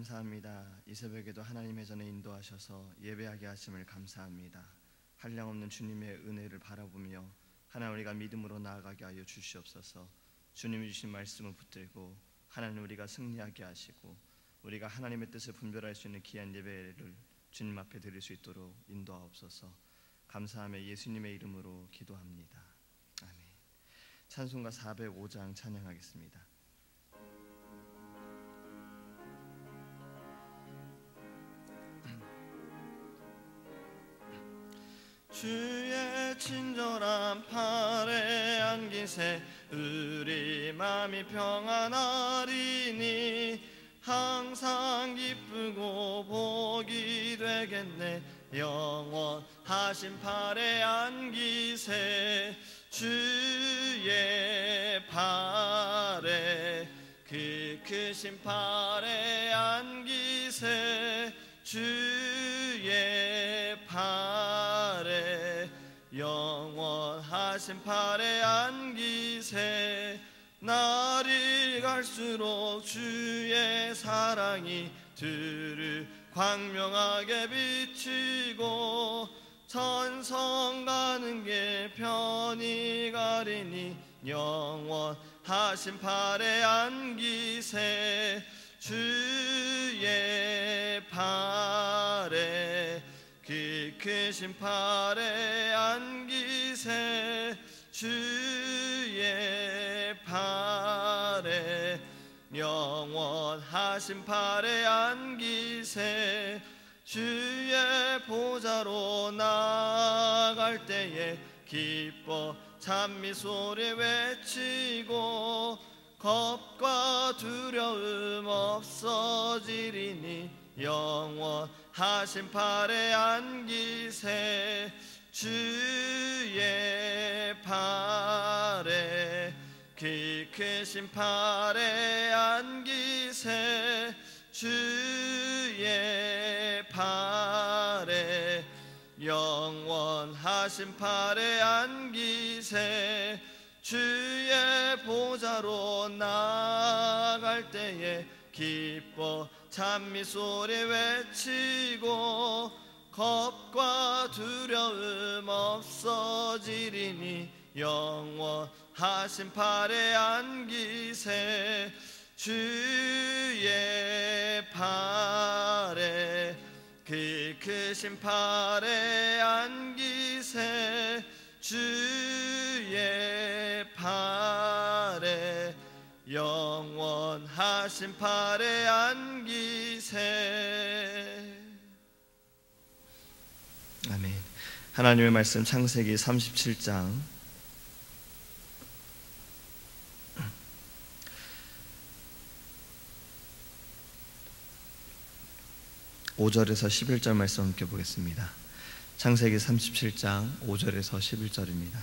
감사합니다. 이 새벽에도 하나님의 전에 인도하셔서 예배하게 하심을 감사합니다. 한량없는 주님의 은혜를 바라보며 하나님 우리가 믿음으로 나아가게 하여 주시옵소서. 주님이 주신 말씀을 붙들고 하나님 우리가 승리하게 하시고 우리가 하나님의 뜻을 분별할 수 있는 귀한 예배를 주님 앞에 드릴 수 있도록 인도하옵소서. 감사하며 예수님의 이름으로 기도합니다. 아멘. 찬송가 405장 찬양하겠습니다. 주의 친절한 팔에 안기세 우리 맘이 평안하리니 항상 기쁘고 복이 되겠네. 영원하신 팔에 안기세 주의 팔에 그 크신 팔에 안기세 주의 팔에 영원하신 팔에 안기세. 날이 갈수록 주의 사랑이 두루 광명하게 비치고 천성 가는 길 편히 가리니 영원하신 팔에 안기세 주의 팔에 그 크신 팔에 안기세 주의 팔에 영원하신 팔에 안기세. 주의 보좌로 나아갈 때에 기뻐 찬미 소리 외치고 겁과 두려움 없어지리니 영원하신 팔에 안기세 주의 팔에 그 크신 팔에 안기세 주의 팔에 영원하신 팔에 안기세. 주의 보좌로 나아갈 때에 기뻐 찬미 소리 외치고 겁과 두려움 없어지리니 영원하신 팔에 안기세 주의 팔에 그 크신 팔에 안기세 주의 팔에 영원하신 팔에 안기세. 아멘. 하나님의 말씀 창세기 37장 5절에서 11절 말씀 함께 보겠습니다. 창세기 37장 5절에서 11절입니다.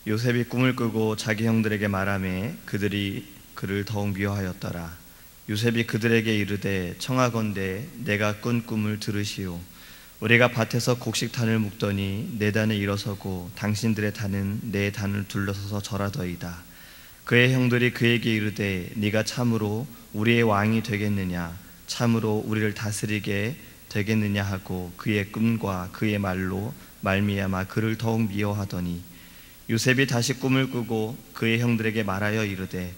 요셉이 꿈을 꾸고 자기 형들에게 말하매 그들이 그를 더욱 미워하였더라. 요셉이 그들에게 이르되 청하건대 내가 꾼 꿈을 들으시오. 우리가 밭에서 곡식단을 묶더니 내 단을 일어서고 당신들의 단은 내 단을 둘러서서 절하더이다. 그의 형들이 그에게 이르되 네가 참으로 우리의 왕이 되겠느냐, 참으로 우리를 다스리게 되겠느냐 하고 그의 꿈과 그의 말로 말미암아 그를 더욱 미워하더니 요셉이 다시 꿈을 꾸고 그의 형들에게 말하여 이르되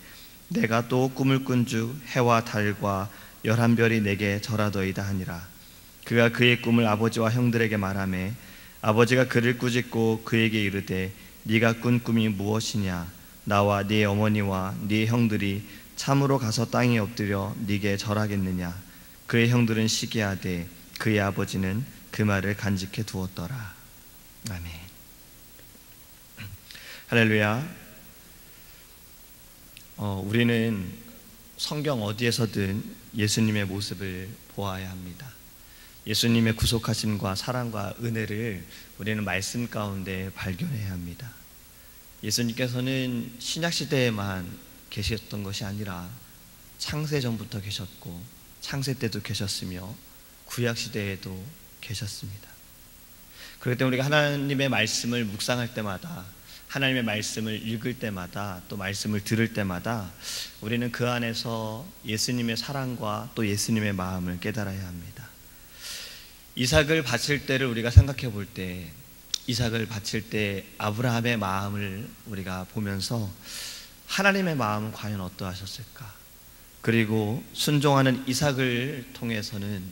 내가 또 꿈을 꾼즉 해와 달과 11별이 내게 절하더이다 하니라. 그가 그의 꿈을 아버지와 형들에게 말하매 아버지가 그를 꾸짖고 그에게 이르되 네가 꾼 꿈이 무엇이냐. 나와 네 어머니와 네 형들이 참으로 가서 땅에 엎드려 네게 절하겠느냐. 그의 형들은 시기하되 그의 아버지는 그 말을 간직해 두었더라. 아멘. 할렐루야. 우리는 성경 어디에서든 예수님의 모습을 보아야 합니다. 예수님의 구속하심과 사랑과 은혜를 우리는 말씀 가운데 발견해야 합니다. 예수님께서는 신약시대에만 계셨던 것이 아니라 창세전부터 계셨고 창세 때도 계셨으며 구약시대에도 계셨습니다. 그렇기 때문에 우리가 하나님의 말씀을 묵상할 때마다 하나님의 말씀을 읽을 때마다 또 말씀을 들을 때마다 우리는 그 안에서 예수님의 사랑과 또 예수님의 마음을 깨달아야 합니다. 이삭을 바칠 때를 우리가 생각해 볼 때, 이삭을 바칠 때 아브라함의 마음을 우리가 보면서 하나님의 마음은 과연 어떠하셨을까? 그리고 순종하는 이삭을 통해서는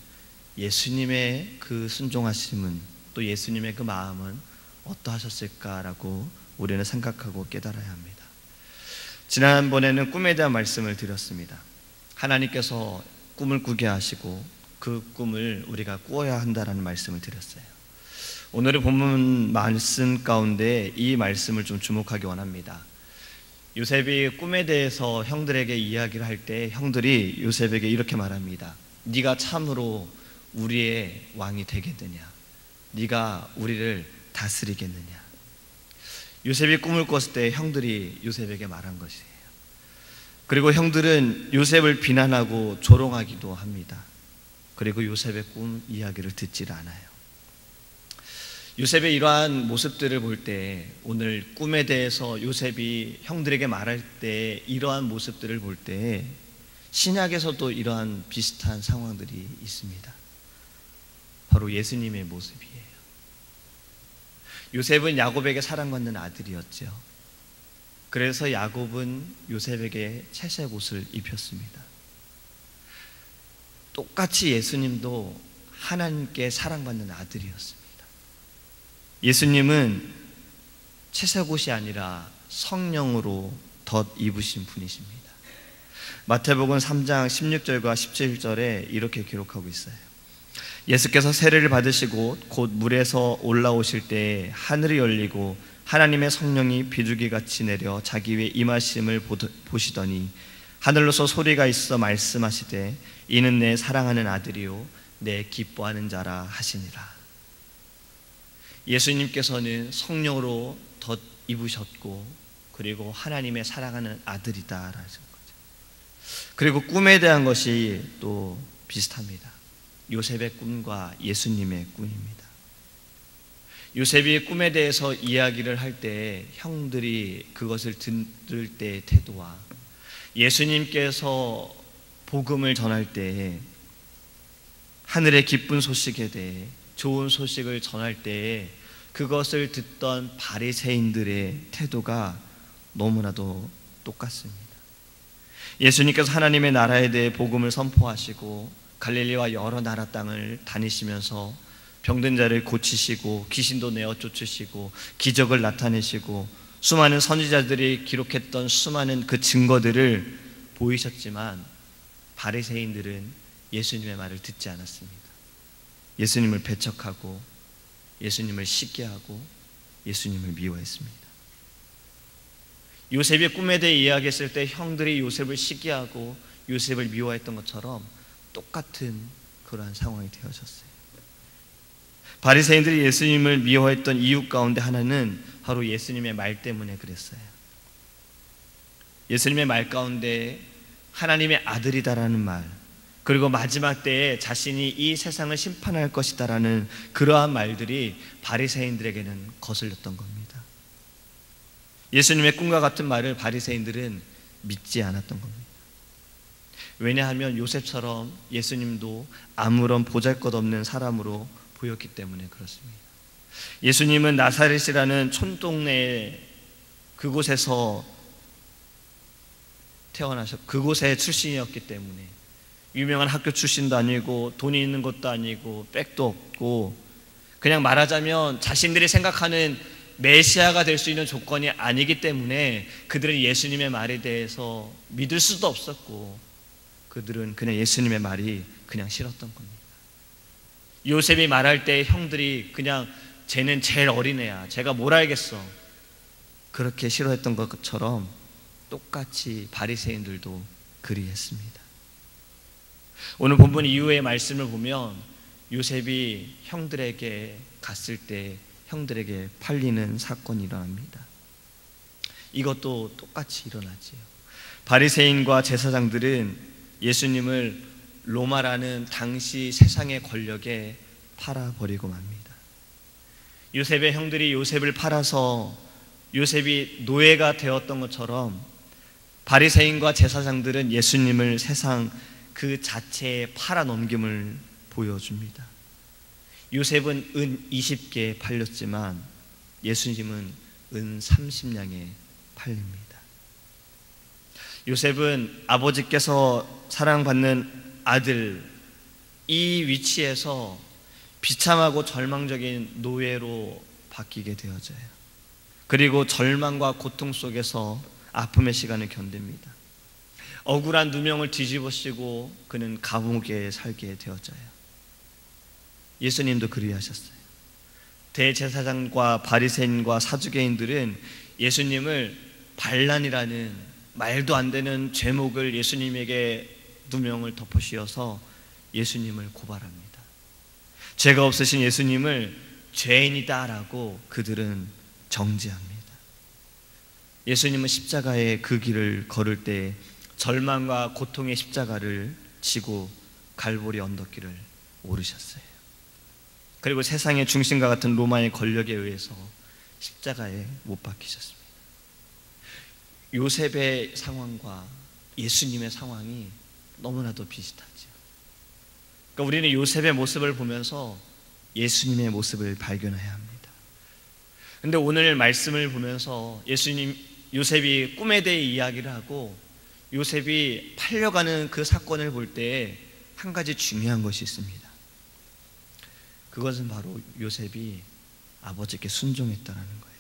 예수님의 그 순종하심은, 또 예수님의 그 마음은 어떠하셨을까라고 우리는 생각하고 깨달아야 합니다. 지난번에는 꿈에 대한 말씀을 드렸습니다. 하나님께서 꿈을 꾸게 하시고 그 꿈을 우리가 꾸어야 한다라는 말씀을 드렸어요. 오늘의 본문 말씀 가운데 이 말씀을 좀 주목하기 원합니다. 요셉이 꿈에 대해서 형들에게 이야기를 할 때 형들이 요셉에게 이렇게 말합니다. 네가 참으로 우리의 왕이 되겠느냐? 네가 우리를 다스리겠느냐? 요셉이 꿈을 꿨을 때 형들이 요셉에게 말한 것이에요. 그리고 형들은 요셉을 비난하고 조롱하기도 합니다. 그리고 요셉의 꿈 이야기를 듣질 않아요. 요셉의 이러한 모습들을 볼 때, 오늘 꿈에 대해서 요셉이 형들에게 말할 때 이러한 모습들을 볼 때 신약에서도 이러한 비슷한 상황들이 있습니다. 바로 예수님의 모습이에요. 요셉은 야곱에게 사랑받는 아들이었죠. 그래서 야곱은 요셉에게 채색 옷을 입혔습니다. 똑같이 예수님도 하나님께 사랑받는 아들이었습니다. 예수님은 채색 옷이 아니라 성령으로 덧 입으신 분이십니다. 마태복음 3장 16절과 17절에 이렇게 기록하고 있어요. 예수께서 세례를 받으시고 곧 물에서 올라오실 때 하늘이 열리고 하나님의 성령이 비둘기같이 내려 자기 위에 임하심을 보시더니 하늘로서 소리가 있어 말씀하시되 이는 내 사랑하는 아들이요 내 기뻐하는 자라 하시니라. 예수님께서는 성령으로 덧 입으셨고 그리고 하나님의 사랑하는 아들이다라는 거죠. 그리고 꿈에 대한 것이 또 비슷합니다. 요셉의 꿈과 예수님의 꿈입니다. 요셉이 꿈에 대해서 이야기를 할 때 형들이 그것을 들을 때의 태도와 예수님께서 복음을 전할 때 하늘의 기쁜 소식에 대해 좋은 소식을 전할 때에 그것을 듣던 바리새인들의 태도가 너무나도 똑같습니다. 예수님께서 하나님의 나라에 대해 복음을 선포하시고 갈릴리와 여러 나라 땅을 다니시면서 병든 자를 고치시고 귀신도 내어 쫓으시고 기적을 나타내시고 수많은 선지자들이 기록했던 수많은 그 증거들을 보이셨지만 바리새인들은 예수님의 말을 듣지 않았습니다. 예수님을 배척하고 예수님을 시기하고 예수님을 미워했습니다. 요셉이 꿈에 대해 이야기했을 때 형들이 요셉을 시기하고 요셉을 미워했던 것처럼 똑같은 그러한 상황이 되어졌어요. 바리새인들이 예수님을 미워했던 이유 가운데 하나는 바로 예수님의 말 때문에 그랬어요. 예수님의 말 가운데 하나님의 아들이다라는 말, 그리고 마지막 때에 자신이 이 세상을 심판할 것이다라는 그러한 말들이 바리새인들에게는 거슬렸던 겁니다. 예수님의 꿈과 같은 말을 바리새인들은 믿지 않았던 겁니다. 왜냐하면 요셉처럼 예수님도 아무런 보잘것없는 사람으로 보였기 때문에 그렇습니다. 예수님은 나사렛이라는 촌동네 그곳에서 태어나셨고 그곳의 출신이었기 때문에 유명한 학교 출신도 아니고 돈이 있는 것도 아니고 백도 없고 그냥 말하자면 자신들이 생각하는 메시아가 될 수 있는 조건이 아니기 때문에 그들은 예수님의 말에 대해서 믿을 수도 없었고 그들은 그냥 예수님의 말이 그냥 싫었던 겁니다. 요셉이 말할 때 형들이 그냥 쟤는 제일 어린 애야, 제가 뭘 알겠어, 그렇게 싫어했던 것처럼 똑같이 바리새인들도 그리했습니다. 오늘 본문 이후의 말씀을 보면 요셉이 형들에게 갔을 때 형들에게 팔리는 사건이 일어납니다. 이것도 똑같이 일어나지요. 바리새인과 제사장들은 예수님을 로마라는 당시 세상의 권력에 팔아버리고 맙니다. 요셉의 형들이 요셉을 팔아서 요셉이 노예가 되었던 것처럼 바리새인과 제사장들은 예수님을 세상 그 자체에 팔아넘김을 보여줍니다. 요셉은 은 20개에 팔렸지만 예수님은 은 30냥에 팔립니다. 요셉은 아버지께서 사랑받는 아들, 이 위치에서 비참하고 절망적인 노예로 바뀌게 되어져요. 그리고 절망과 고통 속에서 아픔의 시간을 견딥니다. 억울한 누명을 뒤집어쓰고 그는 감옥에 살게 되어져요. 예수님도 그리하셨어요. 대제사장과 바리새인과 사두개인들은 예수님을 반란이라는 말도 안 되는 죄목을 예수님에게 누명을 덮어씌워서 예수님을 고발합니다. 죄가 없으신 예수님을 죄인이다라고 그들은 정죄합니다. 예수님은 십자가의 그 길을 걸을 때 절망과 고통의 십자가를 지고 갈보리 언덕길을 오르셨어요. 그리고 세상의 중심과 같은 로마의 권력에 의해서 십자가에 못 박히셨습니다. 요셉의 상황과 예수님의 상황이 너무나도 비슷하죠. 그러니까 우리는 요셉의 모습을 보면서 예수님의 모습을 발견해야 합니다. 근데 오늘 말씀을 보면서 요셉이 꿈에 대해 이야기를 하고 요셉이 팔려가는 그 사건을 볼 때 한 가지 중요한 것이 있습니다. 그것은 바로 요셉이 아버지께 순종했다는 거예요.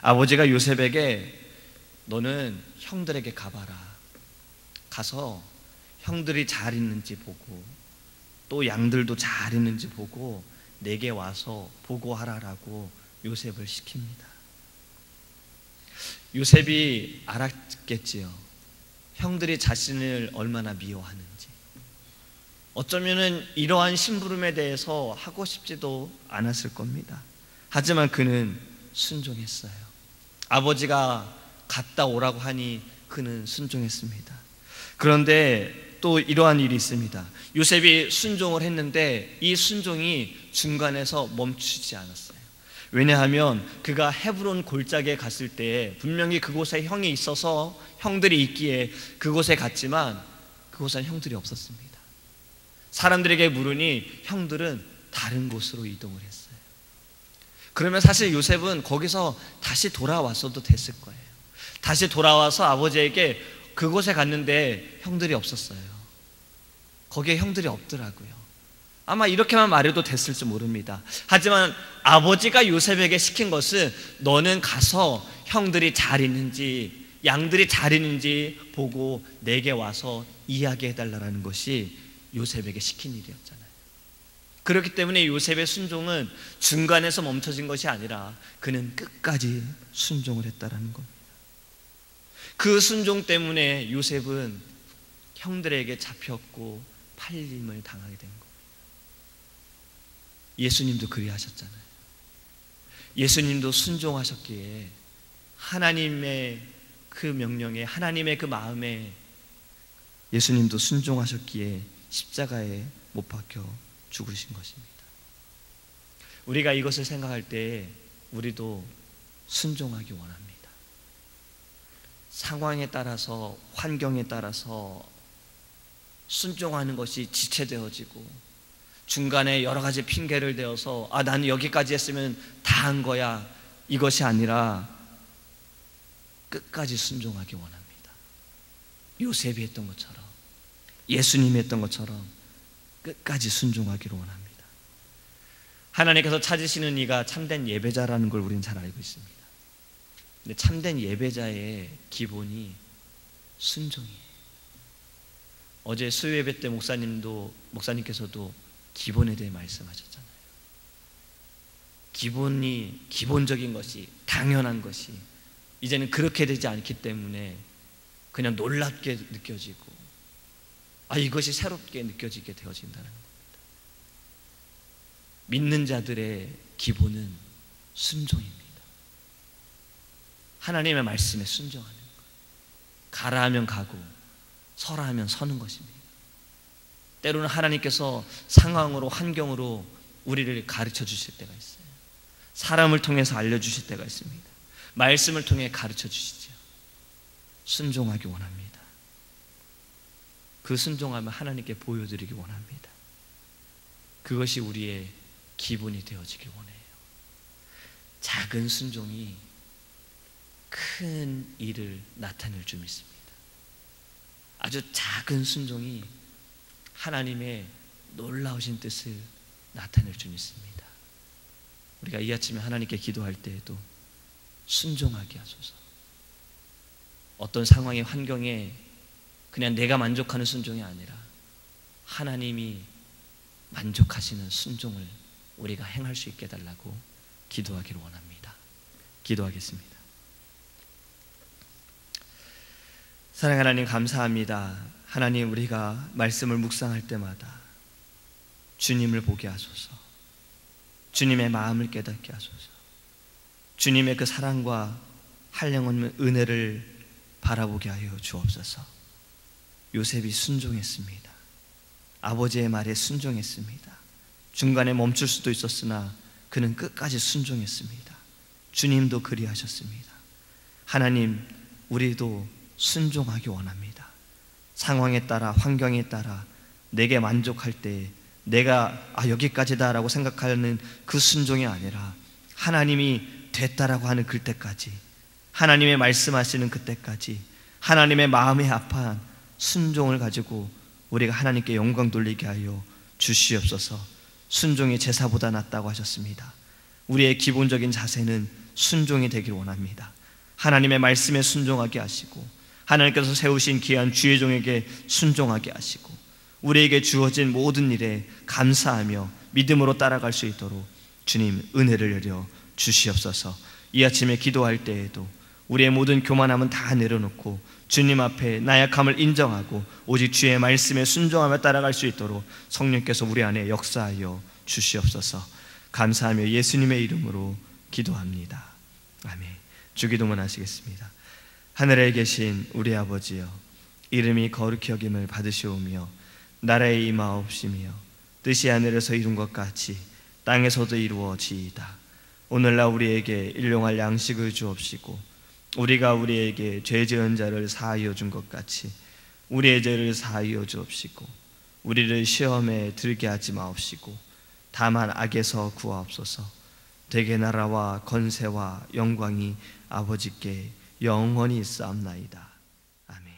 아버지가 요셉에게 너는 형들에게 가봐라. 가서 형들이 잘 있는지 보고 또 양들도 잘 있는지 보고 내게 와서 보고하라라고 요셉을 시킵니다. 요셉이 알았겠지요. 형들이 자신을 얼마나 미워하는지. 어쩌면은 이러한 심부름에 대해서 하고 싶지도 않았을 겁니다. 하지만 그는 순종했어요. 아버지가 갔다 오라고 하니 그는 순종했습니다. 그런데 또 이러한 일이 있습니다. 요셉이 순종을 했는데 이 순종이 중간에서 멈추지 않았어요. 왜냐하면 그가 헤브론 골짜기에 갔을 때 분명히 그곳에 형이 있어서 형들이 있기에 그곳에 갔지만 그곳엔 형들이 없었습니다. 사람들에게 물으니 형들은 다른 곳으로 이동을 했어요. 그러면 사실 요셉은 거기서 다시 돌아왔어도 됐을 거예요. 다시 돌아와서 아버지에게 그곳에 갔는데 형들이 없었어요. 거기에 형들이 없더라고요. 아마 이렇게만 말해도 됐을지 모릅니다. 하지만 아버지가 요셉에게 시킨 것은 너는 가서 형들이 잘 있는지 양들이 잘 있는지 보고 내게 와서 이야기해달라는 것이 요셉에게 시킨 일이었잖아요. 그렇기 때문에 요셉의 순종은 중간에서 멈춰진 것이 아니라 그는 끝까지 순종을 했다라는 겁니다. 그 순종 때문에 요셉은 형들에게 잡혔고 팔림을 당하게 된 겁니다. 예수님도 그리하셨잖아요. 예수님도 순종하셨기에 하나님의 그 명령에, 하나님의 그 마음에 예수님도 순종하셨기에 십자가에 못 박혀 죽으신 것입니다. 우리가 이것을 생각할 때 우리도 순종하기 원합니다. 상황에 따라서, 환경에 따라서 순종하는 것이 지체되어지고 중간에 여러 가지 핑계를 대어서 나는 여기까지 했으면 다 한 거야, 이것이 아니라 끝까지 순종하기 원합니다. 요셉이 했던 것처럼, 예수님이 했던 것처럼 끝까지 순종하기를 원합니다. 하나님께서 찾으시는 이가 참된 예배자라는 걸 우리는 잘 알고 있습니다. 근데 참된 예배자의 기본이 순종이에요. 어제 수요예배 때 목사님께서도 기본에 대해 말씀하셨잖아요. 기본적인 것이, 당연한 것이 이제는 그렇게 되지 않기 때문에 그냥 놀랍게 느껴지고 이것이 새롭게 느껴지게 되어진다는 겁니다. 믿는 자들의 기본은 순종입니다. 하나님의 말씀에 순종하는 것, 가라 하면 가고 서라 하면 서는 것입니다. 때로는 하나님께서 상황으로, 환경으로 우리를 가르쳐 주실 때가 있어요. 사람을 통해서 알려주실 때가 있습니다. 말씀을 통해 가르쳐 주시죠. 순종하기 원합니다. 그 순종함을 하나님께 보여드리기 원합니다. 그것이 우리의 기분이 되어지길 원해요. 작은 순종이 큰 일을 나타낼 줄 믿습니다. 아주 작은 순종이 하나님의 놀라우신 뜻을 나타낼 줄 믿습니다. 우리가 이 아침에 하나님께 기도할 때에도 순종하게 하소서. 어떤 상황의 환경에 그냥 내가 만족하는 순종이 아니라 하나님이 만족하시는 순종을 우리가 행할 수 있게 해달라고 기도하기를 원합니다. 기도하겠습니다. 사랑하는 하나님, 감사합니다. 하나님, 우리가 말씀을 묵상할 때마다 주님을 보게 하소서. 주님의 마음을 깨닫게 하소서. 주님의 그 사랑과 한량없는 은혜를 바라보게 하여 주옵소서. 요셉이 순종했습니다. 아버지의 말에 순종했습니다. 중간에 멈출 수도 있었으나 그는 끝까지 순종했습니다. 주님도 그리하셨습니다. 하나님, 우리도 순종하기 원합니다. 상황에 따라, 환경에 따라 내게 만족할 때 내가 여기까지다 라고 생각하는 그 순종이 아니라 하나님이 됐다라고 하는 그때까지, 하나님의 말씀하시는 그때까지 하나님의 마음에 합한 순종을 가지고 우리가 하나님께 영광 돌리게 하여 주시옵소서. 순종이 제사보다 낫다고 하셨습니다. 우리의 기본적인 자세는 순종이 되길 원합니다. 하나님의 말씀에 순종하게 하시고 하나님께서 세우신 귀한 주의 종에게 순종하게 하시고 우리에게 주어진 모든 일에 감사하며 믿음으로 따라갈 수 있도록 주님 은혜를 내려 주시옵소서. 이 아침에 기도할 때에도 우리의 모든 교만함은 다 내려놓고 주님 앞에 나약함을 인정하고 오직 주의 말씀에 순종하며 따라갈 수 있도록 성령께서 우리 안에 역사하여 주시옵소서. 감사하며 예수님의 이름으로 기도합니다. 아멘. 주기도문 하시겠습니다. 하늘에 계신 우리 아버지여, 이름이 거룩히 여김을 받으시오며 나라의 임하옵시며 뜻이 하늘에서 이룬 것 같이 땅에서도 이루어지이다. 오늘날 우리에게 일용할 양식을 주옵시고 우리가 우리에게 죄 지은 자를 사하여 준 것 같이 우리의 죄를 사하여 주옵시고 우리를 시험에 들게 하지 마옵시고 다만 악에서 구하옵소서. 대개 나라와 권세와 영광이 아버지께 영원히 있사옵나이다. 아멘.